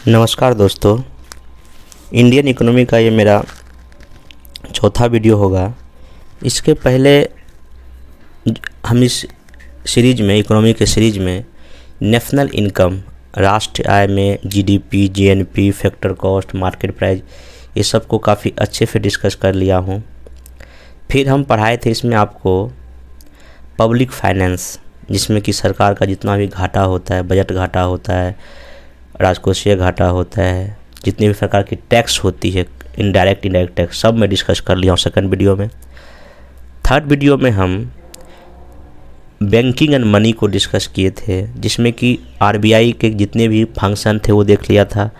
नमस्कार दोस्तों, Indian economy का ये मेरा चौथा वीडियो होगा। इसके पहले हम इस सीरीज़ में, इकोनॉमी के सीरीज़ में नेशनल इनकम, राष्ट्रीय आय में GDP, GNP, factor cost, market price, ये सब को काफ़ी अच्छे से डिस्कस कर लिया हूँ। फिर हम पढ़ाए थे इसमें आपको पब्लिक फाइनेंस, जिसमें कि सरकार का जितना भी घाटा होता है, बजट घाटा होता है, राजकोषीय घाटा होता है, जितनी भी सरकार की टैक्स होती है, इनडायरेक्ट टैक्स, सब मैं डिस्कस कर लिया हूँ सेकंड वीडियो में। थर्ड वीडियो में हम बैंकिंग एंड मनी को डिस्कस किए थे, जिसमें कि आरबीआई के जितने भी फंक्शन थे वो देख लिया था।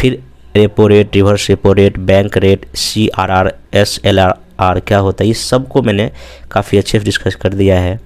फिर repo rate, reverse repo rate, bank rate, CRR, SLR क्या होता है, इस सब को मैंने काफ़ी अच्छे से डिस्कस कर दिया है।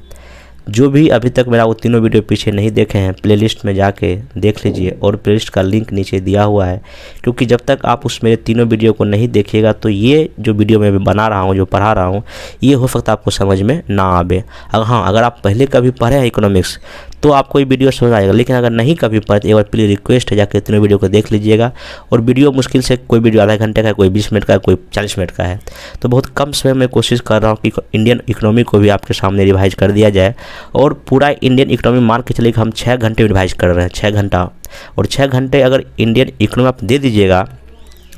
जो भी अभी तक मेरा वो तीनों वीडियो पीछे नहीं देखे हैं, प्लेलिस्ट में जाके देख लीजिए, और प्लेलिस्ट का लिंक नीचे दिया हुआ है। क्योंकि जब तक आप उस मेरे तीनों वीडियो को नहीं देखिएगा तो ये जो वीडियो मैं बना रहा हूँ, जो पढ़ा रहा हूँ, ये हो सकता है आपको समझ में ना आवे। अगर आप पहले कभी पढ़े हैं इकोनॉमिक्स तो आपको ये वीडियो समझ आएगा, लेकिन अगर नहीं कभी पढ़े तो एक बार प्लीज़ रिक्वेस्ट है जाकर तीनों वीडियो को देख लीजिएगा। और वीडियो मुश्किल से कोई वीडियो आधा घंटे का है, कोई 20 मिनट का है, कोई 40 मिनट का है, तो बहुत कम समय में कोशिश कर रहा हूँ कि इंडियन इकोनॉमी को भी आपके सामने रिवाइज कर दिया जाए। और पूरा इंडियन इकोनॉमी मान के चलिए कि हम 6 घंटे रिवाइज कर रहे हैं, 6 घंटा। और 6 घंटे अगर इंडियन इकोनॉमी आप दे दीजिएगा,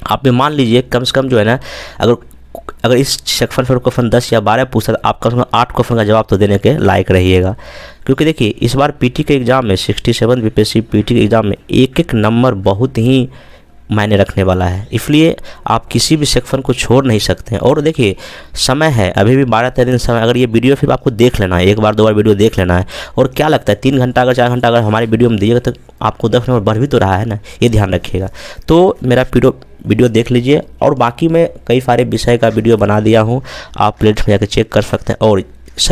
आप मान लीजिए कम से कम जो है ना, अगर इस सेक्शन पर क्वेश्चन 10 या 12 पूछता, तो आप कम से कम 8 क्वेश्चन का जवाब तो देने के लायक रहिएगा। क्योंकि देखिए इस बार पीटी के एग्ज़ाम में 67 बीपीएससी पीटी के एग्ज़ाम में एक एक नंबर बहुत ही मायने रखने वाला है, इसलिए आप किसी भी सेक्शन को छोड़ नहीं सकते हैं। और देखिए समय है, अभी भी 12-13 दिन समय। अगर ये वीडियो फिर आपको देख लेना है, एक बार 2 बार वीडियो देख लेना है। और क्या लगता है 3 घंटा अगर 4 घंटा अगर हमारे वीडियो में दीजिएगा तो आपको 10 नंबर बढ़ भी तो रहा है ना, ये ध्यान रखिएगा। तो मेरा वीडियो देख लीजिए। और बाकी मैं कई सारे विषय का वीडियो बना दिया हूँ, आप प्लेलिस्ट में जाकर चेक कर सकते हैं। और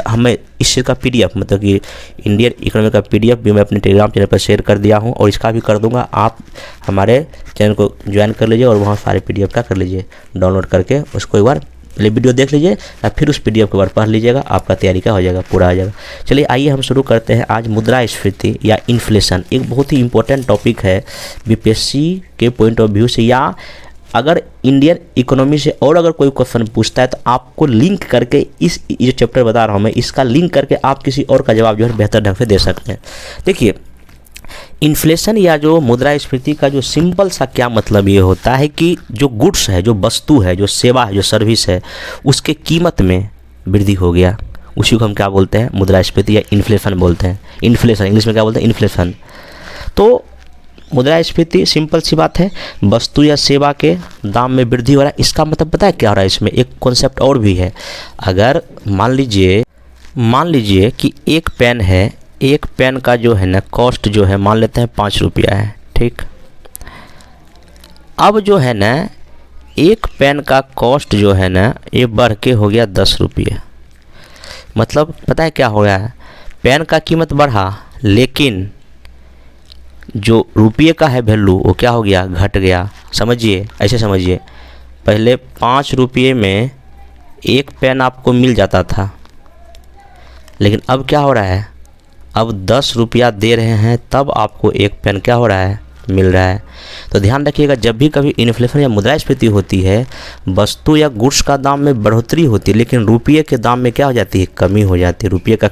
हमें इस चीज़ का पीडीएफ, मतलब कि इंडियन इकोनॉमी का पीडीएफ भी मैं अपने टेलीग्राम चैनल पर शेयर कर दिया हूँ, और इसका भी कर दूंगा। आप हमारे चैनल को ज्वाइन कर लीजिए और वहाँ सारे पीडीएफ का कर लीजिए डाउनलोड करके, उसको एक बार पहले वीडियो देख लीजिए और फिर उस पीडीएफ को बार पढ़ लीजिएगा, आपका तैयारी का हो जाएगा, पूरा हो जाएगा। चलिए आइए हम शुरू करते हैं। आज मुद्रास्फीति या इन्फ्लेशन एक बहुत ही इंपॉर्टेंट टॉपिक है बीपीएससी के पॉइंट ऑफ व्यू से, या अगर इंडियन इकोनॉमी से और अगर कोई क्वेश्चन पूछता है तो आपको लिंक करके इस जो चैप्टर बता रहा हूँ मैं, इसका लिंक करके आप किसी और का जवाब जो है बेहतर ढंग से दे सकते हैं। देखिए इन्फ्लेशन या जो मुद्रास्फीति का जो सिंपल सा क्या मतलब ये होता है कि जो गुड्स है, जो वस्तु है, जो सेवा है, जो सर्विस है, उसके कीमत में वृद्धि हो गया, उसी को हम क्या बोलते हैं, मुद्रास्फीति या इन्फ्लेशन बोलते हैं। इन्फ्लेशन इंग्लिश में क्या बोलते हैं, इन्फ्लेशन। तो मुद्रास्फीति सिंपल सी बात है, वस्तु या सेवा के दाम में वृद्धि हो रहा है। इसका मतलब पता है क्या हो रहा है, इसमें एक कॉन्सेप्ट और भी है। अगर मान लीजिए कि एक पेन है, एक पेन का जो है ना कॉस्ट जो है मान लेते हैं 5 रुपया है, ठीक। अब जो है ना एक पेन का कॉस्ट जो है ना ये बढ़ के हो गया 10 रुपये। मतलब पता है क्या हो गया है, पेन का कीमत बढ़ा, लेकिन जो रुपये का है वैल्यू वो क्या हो गया, घट गया। समझिए, ऐसे समझिए, पहले 5 रुपये में एक पेन आपको मिल जाता था, लेकिन अब क्या हो रहा है, अब 10 रुपया दे रहे हैं तब आपको एक पेन क्या हो रहा है, मिल रहा है। तो ध्यान रखिएगा, जब भी कभी इन्फ्लेशन या मुद्रास्फीति होती है, वस्तु या गुड्स का दाम में बढ़ोतरी होती है, लेकिन रुपये के दाम में क्या हो जाती है, कमी हो जाती है। रुपये का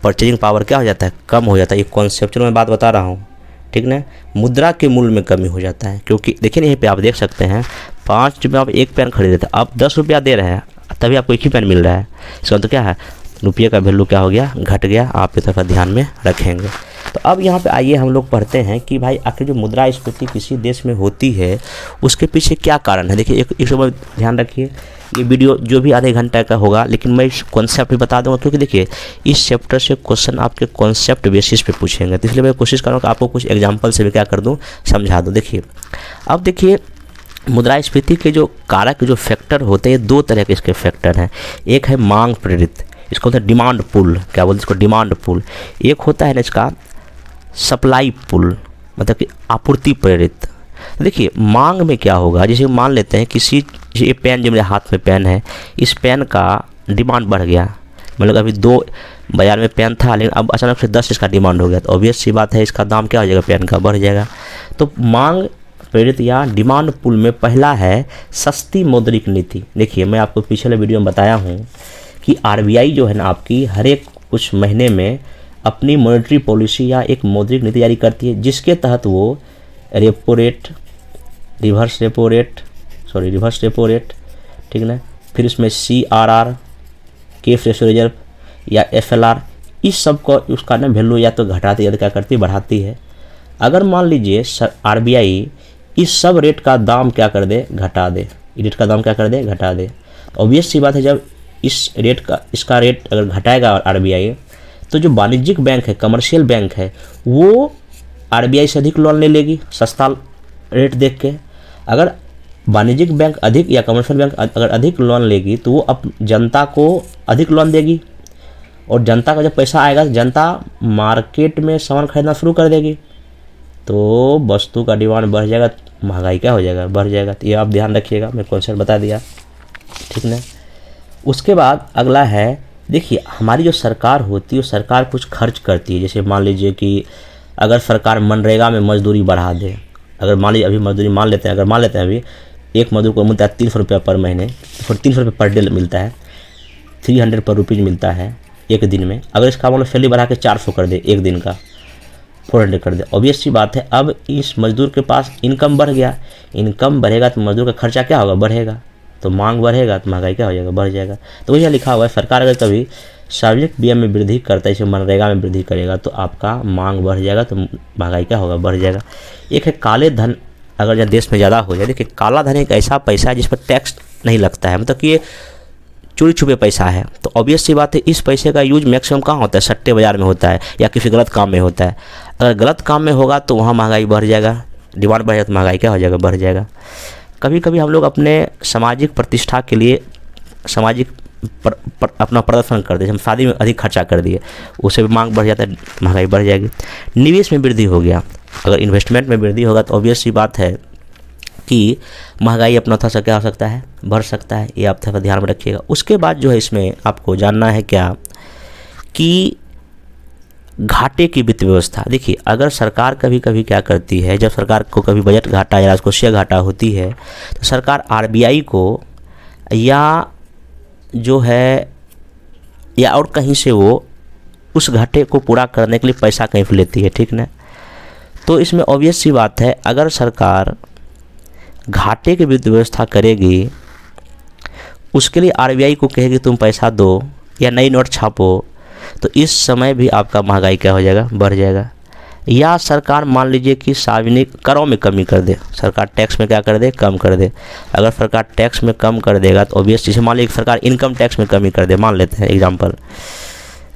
परचेजिंग पावर क्या हो जाता है, कम हो जाता है। ये कॉन्सेप्चुअल मैं बात बता रहा हूँ, ठीक ना। मुद्रा के मूल्य में कमी हो जाता है, क्योंकि देखिए यहीं पे आप देख सकते हैं 5 रुपये में आप एक पेन खरीदे थे, अब 10 रुपया दे रहे हैं, तभी आपको एक ही पेन मिल रहा है। इसका मतलब क्या है, रुपये का वैल्यू क्या हो गया, घट गया। आप इस तरफ ध्यान में रखेंगे। तो अब यहाँ पे आइए हम लोग पढ़ते हैं कि भाई आखिर जो मुद्रास्फीति किसी देश में होती है उसके पीछे क्या कारण है। देखिए एक ध्यान रखिए, ये वीडियो जो भी आधे घंटे का होगा, लेकिन मैं इस कॉन्सेप्ट भी बता दूंगा, क्योंकि देखिए इस चैप्टर से क्वेश्चन आपके कॉन्सेप्ट बेसिस पे पूछेंगे, तो इसलिए मैं कोशिश करूँगा कि आपको कुछ एग्जाम्पल से भी क्या कर दूँ, समझा दूँ। देखिए अब देखिए मुद्रास्फीति के जो कारक, जो फैक्टर होते हैं, 2 तरह के इसके फैक्टर हैं। एक है मांग प्रेरित, इसको होता है डिमांड पुल, क्या बोलते हैं इसको, डिमांड पुल। एक होता है ना इसका सप्लाई पुल, मतलब कि आपूर्ति प्रेरित। देखिए मांग में क्या होगा, जैसे मान लेते हैं किसी, ये पेन जो मेरे हाथ में पेन है, इस पेन का डिमांड बढ़ गया, मतलब अभी 2 बाज़ार में पेन था, लेकिन अब अचानक से 10 इसका डिमांड हो गया, तो ऑब्वियस सी बात है इसका दाम क्या हो जाएगा, पेन का बढ़ जाएगा। तो मांग प्रेरित या डिमांड पुल में पहला है सस्ती मौद्रिक नीति। देखिए मैं आपको पिछले वीडियो में बताया हूँ कि आरबीआई जो है ना आपकी हर एक कुछ महीने में अपनी मॉनेटरी पॉलिसी या एक मौद्रिक नीति जारी करती है, जिसके तहत वो repo rate, reverse repo rate, ठीक ना, फिर इसमें CRR, कैश रेशो रिजर्व या FLR, इस सब को उसका ना वैल्यू या तो घटाती है या क्या करती है, बढ़ाती है। अगर मान लीजिए आरबीआई इस सब रेट का दाम क्या कर दे, घटा दे, रेट का दाम क्या कर दे, घटा दे, तो ऑब्वियस सी बात है जब इसका रेट अगर घटाएगा आरबीआई, तो जो वाणिज्यिक बैंक है, कमर्शियल बैंक है, वो आरबीआई से अधिक लोन ले लेगी सस्ता रेट देख के। अगर वाणिज्यिक बैंक अधिक या कमर्शियल बैंक अगर अधिक लोन लेगी तो वो जनता को अधिक लोन देगी, और जनता का जब पैसा आएगा जनता मार्केट में सामान खरीदना शुरू कर देगी, तो वस्तु का डिमांड बढ़ जाएगा, महंगाई क्या हो जाएगा, बढ़ जाएगा। तो ये आप ध्यान रखिएगा, मैं कॉन्सेप्ट बता दिया, ठीक ना। उसके बाद अगला है, देखिए हमारी जो सरकार होती है वो सरकार कुछ खर्च करती है। जैसे मान लीजिए कि अगर सरकार मनरेगा में मजदूरी बढ़ा दे, अगर मान लीजिए अभी मजदूरी मान लेते हैं अभी एक मजदूर को मिलता है 300 रुपया पर महीने, फिर 300 रुपये पर डे मिलता है, 300 पर रुपीज़ मिलता है एक दिन में। अगर इसका मतलब सैलरी बढ़ा के 400 कर दे, एक दिन का 400 कर दे, ऑब्वियस सी बात है अब इस मजदूर के पास इनकम बढ़ गया, इनकम बढ़ेगा तो मजदूर का खर्चा क्या होगा, बढ़ेगा, तो मांग बढ़ेगा तो महंगाई क्या हो जाएगा, बढ़ जाएगा। तो वही लिखा हुआ है, सरकार अगर कभी सार्वजनिक व्यय में वृद्धि करता है, जैसे मनरेगा में वृद्धि करेगा तो आपका मांग बढ़ जाएगा, तो महंगाई क्या होगा, बढ़ जाएगा। एक है काले धन, अगर जब देश में ज़्यादा हो जाए, देखिए काला धन एक ऐसा पैसा है जिस पर टैक्स नहीं लगता है, मतलब कि ये चोरी छुपे पैसा है। तो ऑब्वियस सी बात है इस पैसे का यूज मैक्सिमम कहाँ होता है, सट्टे बाजार में होता है या किसी गलत काम में होता है। अगर गलत काम में होगा तो वहाँ महंगाई बढ़ जाएगा, डिमांड बढ़ जाएगा तो महंगाई क्या हो जाएगा, बढ़ जाएगा। कभी कभी हम लोग अपने सामाजिक प्रतिष्ठा के लिए अपना प्रदर्शन कर दे, हम शादी में अधिक खर्चा कर दिए, उससे भी मांग बढ़ जाता है, महंगाई बढ़ जाएगी। निवेश में वृद्धि हो गया, अगर इन्वेस्टमेंट में वृद्धि होगा तो ऑब्वियस सी बात है कि महंगाई अपना था से क्या हो सकता है, बढ़ सकता है, ये आप थोड़ा ध्यान में रखिएगा। उसके बाद जो है इसमें आपको जानना है क्या कि घाटे की वित्त व्यवस्था। देखिए अगर सरकार कभी कभी क्या करती है, जब सरकार को कभी बजट घाटा या राजकोषीय घाटा होती है तो सरकार आरबीआई को या जो है या और कहीं से वो उस घाटे को पूरा करने के लिए पैसा कहीं से लेती है, ठीक ना। तो इसमें ऑब्वियस सी बात है अगर सरकार घाटे की वित्त व्यवस्था करेगी, उसके लिए आरबीआई को कहेगी तुम पैसा दो या नई नोट छापो, तो इस समय भी आपका महंगाई क्या हो जाएगा, बढ़ जाएगा। या सरकार मान लीजिए कि सार्वजनिक करों में कमी कर दे, सरकार टैक्स में क्या कर दे, कम कर दे। अगर सरकार टैक्स में कम कर देगा तो ऑब्वियस जैसे मान लीजिए सरकार इनकम टैक्स में कमी कर दे, मान लेते हैं एग्जांपल,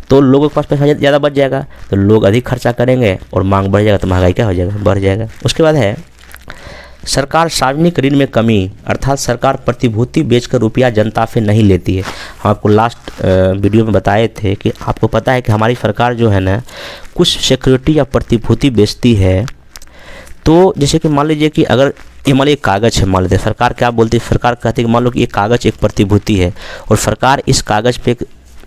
तो लोगों के पास पैसा ज़्यादा बच जाएगा, तो लोग अधिक खर्चा करेंगे और मांग बढ़ जाएगा, तो महंगाई क्या हो जाएगा, बढ़ जाएगा। उसके बाद है सरकार सार्वजनिक ऋण में कमी, अर्थात सरकार प्रतिभूति बेचकर रुपया जनता से नहीं लेती है। हम आपको लास्ट वीडियो में बताए थे कि आपको पता है कि हमारी सरकार जो है ना कुछ सिक्योरिटी या प्रतिभूति बेचती है। तो जैसे कि मान लीजिए कि अगर ये मान लीजिए कागज़ है, मान लेते हैं सरकार क्या बोलती है, सरकार कहती है कि मान लो कि ये कागज़ एक प्रतिभूति है और सरकार इस कागज़ पे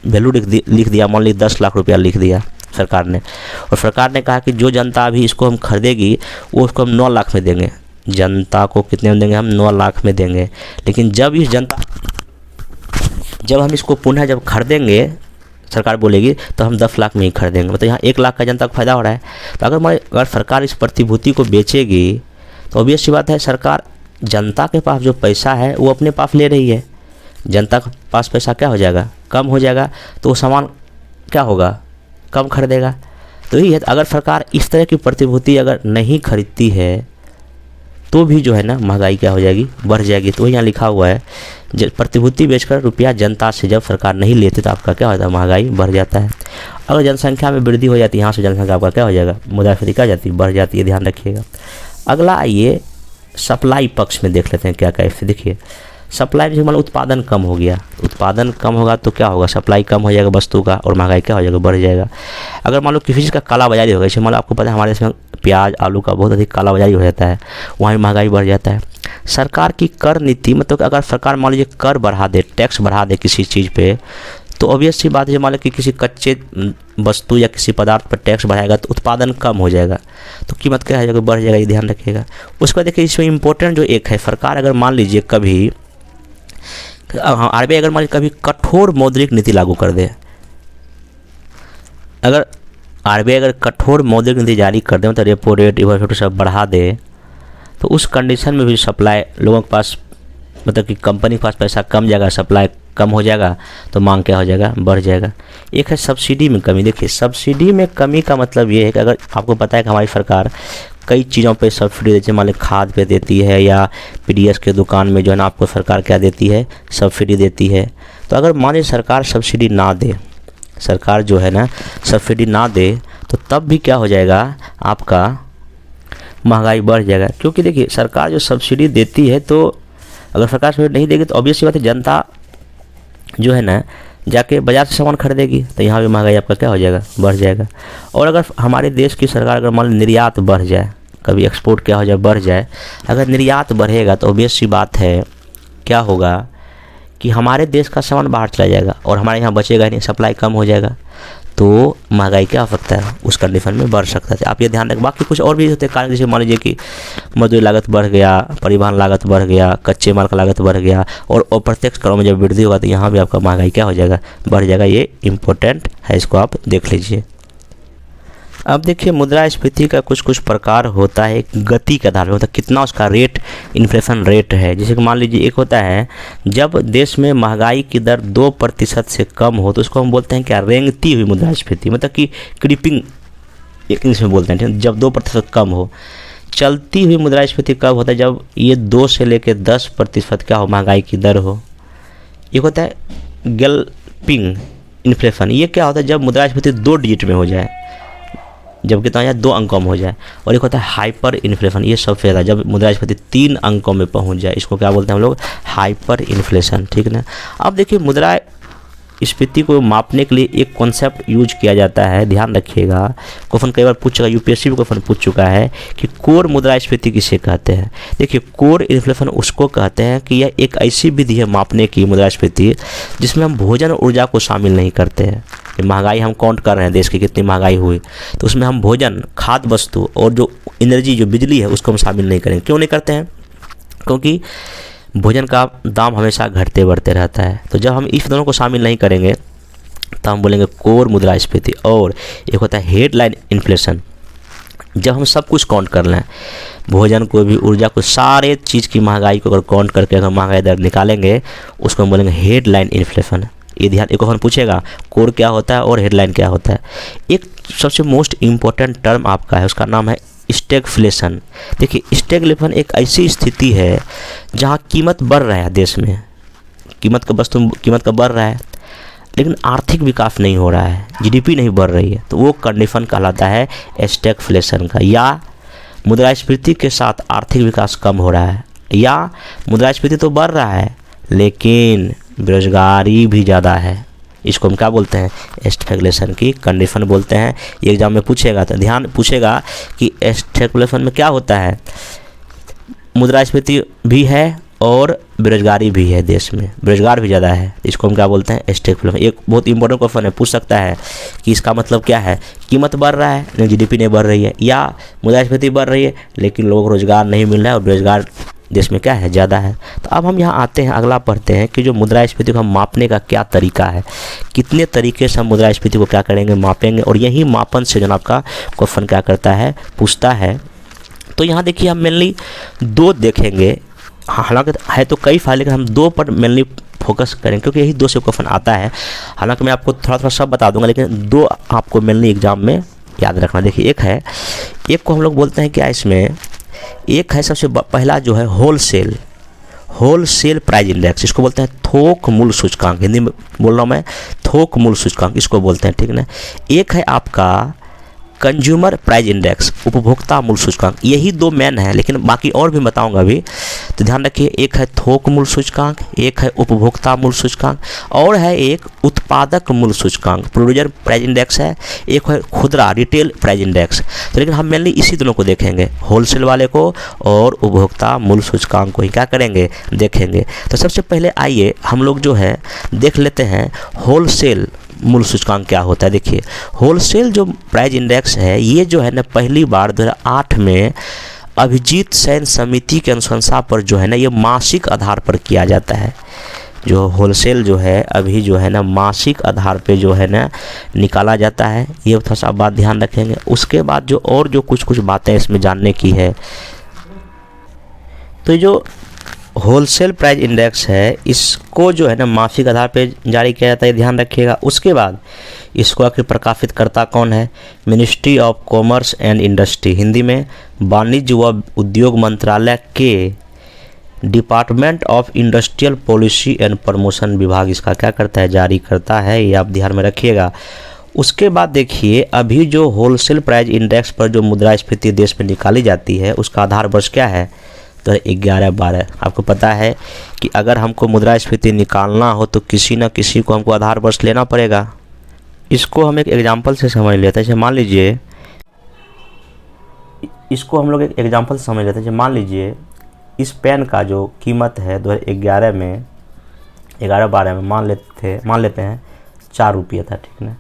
वैल्यू लिख दिया, मान लीजिए 10 लाख रुपया लिख दिया सरकार ने, और सरकार ने कहा कि जो जनता अभी इसको हम खरीदेगी वो उसको हम 9 लाख में देंगे, जनता को कितने में देंगे, हम 9 लाख में देंगे। लेकिन जब हम इसको पुनः जब खरीदेंगे सरकार बोलेगी तो हम 10 लाख में ही खरीदेंगे, मतलब यहाँ 1 लाख का जनता को फायदा हो रहा है। तो अगर सरकार इस प्रतिभूति को बेचेगी तो ऑब्वियस सी बात है सरकार जनता के पास जो पैसा है वो अपने पास ले रही है, जनता के पास पैसा क्या हो जाएगा, कम हो जाएगा, तो वो सामान क्या होगा, कम खरीदेगा। तो यही है, अगर सरकार इस तरह की प्रतिभूति अगर नहीं खरीदती है तो भी जो है ना महंगाई क्या हो जाएगी, बढ़ जाएगी। तो यहाँ लिखा हुआ है जब प्रतिभूति बेचकर रुपया जनता से जब सरकार नहीं लेती तो आपका क्या होता है, महंगाई बढ़ जाता है। अगर जनसंख्या में वृद्धि हो जाती है, यहाँ से जनसंख्या आपका क्या हो जाएगा, मुद्रास्फीति क्या जाती है, बढ़ जाती है, ध्यान रखिएगा। अगला आइए सप्लाई पक्ष में देख लेते हैं क्या क्या इससे। देखिए सप्लाई में मान उत्पादन कम हो गया, उत्पादन कम होगा तो क्या होगा, सप्लाई कम हो जाएगा वस्तु का और महंगाई क्या हो जाएगा, बढ़ जाएगा। अगर मान लो किसी चीज़ का काला बाजारी होगा, जैसे मान लो आपको पता है हमारे देश में प्याज आलू का बहुत अधिक काला बाजारी हो जाता है, वहाँ भी महंगाई बढ़ जाता है। सरकार की कर नीति, मतलब अगर सरकार मान लीजिए कर बढ़ा दे, टैक्स बढ़ा दे किसी चीज़ पे, तो ऑब्वियस सी बात है, मान लो कि किसी कच्चे वस्तु या किसी पदार्थ पर टैक्स बढ़ाएगा तो उत्पादन कम हो जाएगा, तो कीमत क्या है, बढ़ जाएगा, ये ध्यान रखिएगा। उसके बाद देखिए इसमें इम्पोर्टेंट जो एक है, सरकार अगर मान लीजिए कभी आरबीआई अगर मान लीजिए कभी कठोर मौद्रिक नीति लागू कर दे, अगर आरबीआई अगर कठोर मौद्रिक नीति जारी कर दे, मतलब रेपो रेट रिवर्स रेट सब बढ़ा दे, तो उस कंडीशन में भी सप्लाई लोगों के पास, मतलब कि कंपनी के पास पैसा कम जाएगा, सप्लाई कम हो जाएगा, तो मांग क्या हो जाएगा, बढ़ जाएगा। एक है सब्सिडी में कमी। देखिए सब्सिडी में कमी का मतलब ये है कि अगर आपको पता है कि हमारी सरकार कई चीज़ों पे सब्सिडी देती है, मान ली खाद पे देती है या पीडीएस के दुकान में जो है ना आपको सरकार क्या देती है, सब्सिडी देती है। तो अगर मान लीजिए सरकार सब्सिडी ना दे, सरकार जो है ना सब्सिडी ना दे, तो तब भी क्या हो जाएगा, आपका महंगाई बढ़ जाएगा। क्योंकि देखिए सरकार जो सब्सिडी देती है, तो अगर सरकार सब्सिडी नहीं देगी तो ऑब्वियस सी बात है जनता जो है ना जाके बाज़ार से सामान खरीदेगी, तो यहाँ भी महंगाई आपका क्या हो जाएगा, बढ़ जाएगा। और अगर हमारे देश की सरकार अगर मान ली निर्यात बढ़ जाए, कभी एक्सपोर्ट क्या हो जाए, बढ़ जाए, अगर निर्यात बढ़ेगा तो ऑब्वियस सी बात है क्या होगा कि हमारे देश का सामान बाहर चला जाएगा और हमारे यहाँ बचेगा नहीं, सप्लाई कम हो जाएगा, तो महंगाई क्या हो सकता है, उस कंडीशन में बढ़ सकता है। आप ये ध्यान रखें। बाकी कुछ और भी होते हैं कारण, जैसे मान लीजिए कि मजदूरी लागत बढ़ गया, परिवहन लागत बढ़ गया, कच्चे माल का लागत बढ़ गया, और अप्रत्यक्ष करों में जब वृद्धि होगा तो यहाँ भी आपका महंगाई क्या हो जाएगा, बढ़ जाएगा। ये इंपॉर्टेंट है, इसको आप देख लीजिए। अब देखिए मुद्रास्फीति का कुछ कुछ प्रकार होता है, गति के आधार पर होता है, कितना उसका रेट, इन्फ्लेशन रेट है। जैसे कि मान लीजिए एक होता है जब देश में महंगाई की दर 2% से कम हो, तो उसको हम बोलते हैं क्या, रेंगती हुई मुद्रास्फीति, मतलब कि क्रीपिंग इंग्लिश में बोलते हैं, जब 2% कम हो। चलती हुई मुद्रास्फीति कब होता है, जब ये 2 से लेकर 10% क्या हो, महंगाई की दर हो। एक होता है गैल्पिंग इन्फ्लेशन, ये क्या होता है, जब मुद्रास्फीति 2 डिजिट में हो जाए, जब कितना या 2 अंकों में हो जाए। और एक होता है हाइपर इन्फ्लेशन, ये सबसे ज़्यादा जब मुद्रास्फीति 3 अंकों में पहुंच जाए, इसको क्या बोलते हैं हम लोग, हाइपर इन्फ्लेशन, ठीक ना। अब देखिए मुद्रास्फीति को मापने के लिए एक कॉन्सेप्ट यूज किया जाता है, ध्यान रखिएगा। क्वेश्चन कई बार पूछ चुका, यूपीएससी भी क्वेश्चन पूछ चुका है कि कोर मुद्रास्फीति किसे कहते हैं। देखिए कोर इन्फ्लेशन उसको कहते हैं कि यह एक ऐसी विधि है मापने की मुद्रास्फीति जिसमें हम भोजन और ऊर्जा को शामिल नहीं करते हैं। महंगाई हम काउंट कर रहे हैं, देश की कितनी महंगाई हुई, तो उसमें हम भोजन, खाद्य वस्तु और जो एनर्जी, जो बिजली है, उसको हम शामिल नहीं करेंगे। क्यों नहीं करते हैं, क्योंकि भोजन का दाम हमेशा घटते बढ़ते रहता है। तो जब हम इस दोनों को शामिल नहीं करेंगे तो हम बोलेंगे कोर मुद्रास्फीति। और एक होता है हेडलाइन इन्फ्लेशन, जब हम सब कुछ काउंट कर लें, भोजन को भी, ऊर्जा को, सारे चीज़ की महंगाई को अगर काउंट करके अगर महंगाई दर निकालेंगे, उसको हम बोलेंगे हेडलाइन इन्फ्लेशन। ये ध्यान, एक क्वेश्चन पूछेगा कोर क्या होता है और हेडलाइन क्या होता है। एक सबसे मोस्ट इम्पोर्टेंट टर्म आपका है, उसका नाम है स्टैगफ्लेशन। देखिए स्टैगफ्लेशन एक ऐसी स्थिति है जहाँ कीमत बढ़ रहा है, देश में कीमत का बढ़ रहा है, लेकिन आर्थिक विकास नहीं हो रहा है, जीडीपी नहीं बढ़ रही है, तो वो कंडीशन कहलाता है स्टैगफ्लेशन का। या मुद्रास्फीति के साथ आर्थिक विकास कम हो रहा है, या मुद्रास्फीति तो बढ़ रहा है लेकिन बेरोजगारी भी ज़्यादा है, इसको हम क्या बोलते हैं, स्टैगफ्लेशन की कंडीशन बोलते हैं। ये एग्जाम में पूछेगा, तो ध्यान पूछेगा कि स्टैगफ्लेशन में क्या होता है, मुद्रास्फीति भी है और बेरोजगारी भी है, देश में बेरोजगार भी ज़्यादा है, इसको हम क्या बोलते हैं, स्टैगफ्लेशन। एक बहुत इंपॉर्टेंट क्वेश्चन है, पूछ सकता है कि इसका मतलब क्या है, कीमत बढ़ रहा है लेकिन जीडीपी नहीं बढ़ रही है, या मुद्रास्फीति बढ़ रही है लेकिन लोगों को रोजगार नहीं मिल रहा है और बेरोजगार देश में क्या है, ज़्यादा है। तो अब हम यहाँ आते हैं, अगला पढ़ते हैं कि जो मुद्रास्फीति को हम मापने का क्या तरीका है, कितने तरीके से हम मुद्रास्फीति को क्या करेंगे, मापेंगे। और यही मापन से जो आपका क्वेश्चन क्या करता है, पूछता है। तो यहाँ देखिए हम मेनली 2 देखेंगे, हालांकि है तो कई फाइल, लेकिन हम 2 पर मेनली फोकस करें क्योंकि यही 2 से क्वेश्चन आता है। हालांकि मैं आपको थोड़ा थोड़ा सब बता दूंगा, लेकिन 2 आपको मेनली एग्जाम में याद रखना। देखिए एक को हम लोग बोलते हैं क्या, इसमें एक है सबसे पहला जो है होलसेल प्राइस इंडेक्स, इसको बोलते हैं थोक मूल्य सूचकांक, हिंदी में बोल रहा हूँ मैं, थोक मूल्य सूचकांक इसको बोलते हैं, ठीक ना। एक है आपका कंज्यूमर प्राइस इंडेक्स, उपभोक्ता मूल्य सूचकांक। यही 2 मेन है, लेकिन बाकी और भी बताऊंगा अभी। तो ध्यान रखिए, एक है थोक मूल्य सूचकांक, एक है उपभोक्ता मूल्य सूचकांक, और है एक उत्पादक मूल्य सूचकांक प्रोड्यूसर प्राइस इंडेक्स है, एक है खुदरा रिटेल प्राइस इंडेक्स। तो लेकिन हम मेनली इसी दोनों को देखेंगे, होलसेल वाले को और उपभोक्ता मूल्य सूचकांक को ही क्या करेंगे, देखेंगे। तो सबसे पहले आइए हम लोग जो है देख लेते हैं होलसेल मूल्य सूचकांक क्या होता है। देखिए, होलसेल जो प्राइस इंडेक्स है ये जो है ना पहली बार 2008 में अभिजीत सेन समिति की अनुशंसा पर जो है ना ये मासिक आधार पर किया जाता है। जो होलसेल जो है अभी जो है ना मासिक आधार पे जो है ना निकाला जाता है, ये थोड़ा सा बात ध्यान रखेंगे। उसके बाद जो और जो कुछ बातें इसमें जानने की है, तो जो होलसेल प्राइस इंडेक्स है इसको जो है ना मासिक आधार पे जारी किया जाता है, ध्यान रखिएगा। उसके बाद इसको आखिर प्रकाशित करता कौन है, ministry of commerce and industry, Hindi में वाणिज्य व उद्योग मंत्रालय के department of industrial policy and promotion विभाग इसका क्या करता है, जारी करता है, ये आप ध्यान में रखिएगा। उसके बाद देखिए, अभी जो होलसेल प्राइस इंडेक्स पर जो मुद्रास्फीति देश में निकाली जाती है उसका आधार वर्ष क्या है, तो 11-12। आपको पता है कि अगर हमको मुद्रास्फीति निकालना हो तो किसी न किसी को हमको आधार वर्ष लेना पड़ेगा। इसको हम एक एग्जाम्पल से समझ लेते हैं। मान लीजिए, इसको हम लोग एक एग्जाम्पल से समझ लेते हैं। मान लीजिए इस पेन का जो कीमत है 2011 में 11-12 में मान लेते हैं 4 रुपये था, ठीक ना।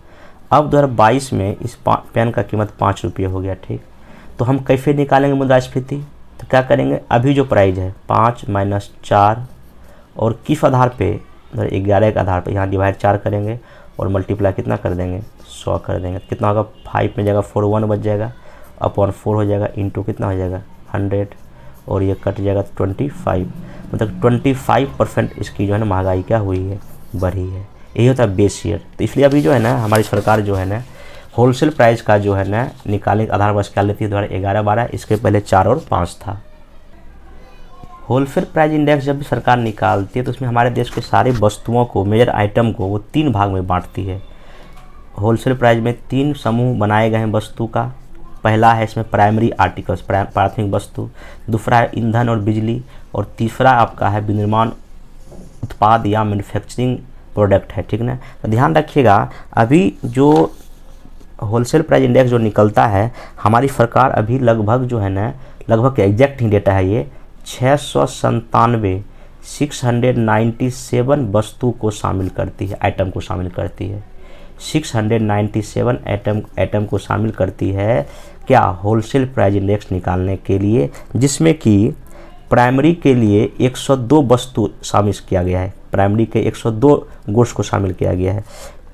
अब 2022 में इस पेन का कीमत 5 रुपये हो गया, ठीक। तो हम कैसे निकालेंगे मुद्रास्फीति, तो क्या करेंगे, अभी जो प्राइस है 5 माइनस 4 और किस आधार पे, 11 के आधार पे यहाँ डिवाइड 4 करेंगे और मल्टीप्लाई कितना कर देंगे, 100 कर देंगे। कितना होगा, 5 में जगह 4 1 बच जाएगा, अपॉन 4 हो जाएगा, इंटू कितना हो जाएगा 100 और ये कट जाएगा 25। मतलब 25% इसकी जो है ना महंगाई क्या हुई है, बढ़ी है। यही होता है बेस ईयर। तो इसलिए अभी जो है ना हमारी सरकार जो है ना होलसेल प्राइस का जो है ना निकालने का आधार वर्ष क्या लेती है, 2011-12। इसके पहले 4 और 5 था। होलसेल प्राइस इंडेक्स जब भी सरकार निकालती है तो उसमें हमारे देश के सारे वस्तुओं को, मेजर आइटम को वो 3 भाग में बांटती है। होलसेल प्राइस में 3 समूह बनाए गए हैं वस्तु का। पहला है इसमें प्राइमरी आर्टिकल्स, प्राथमिक वस्तु, दूसरा है ईंधन और बिजली, और तीसरा आपका है विनिर्माण उत्पाद या मैन्युफैक्चरिंग प्रोडक्ट है, ठीक ना। तो ध्यान रखिएगा, अभी जो होलसेल प्राइस इंडेक्स जो निकलता है हमारी सरकार अभी लगभग जो है ना, लगभग एग्जैक्ट ही डेटा है ये, 697 वस्तु को शामिल करती है, आइटम को शामिल करती है। 697 आइटम को शामिल करती है क्या, होलसेल प्राइस इंडेक्स निकालने के लिए, जिसमें कि प्राइमरी के लिए 102 वस्तु शामिल किया गया है। प्राइमरी के 102 गुड्स को शामिल किया गया है।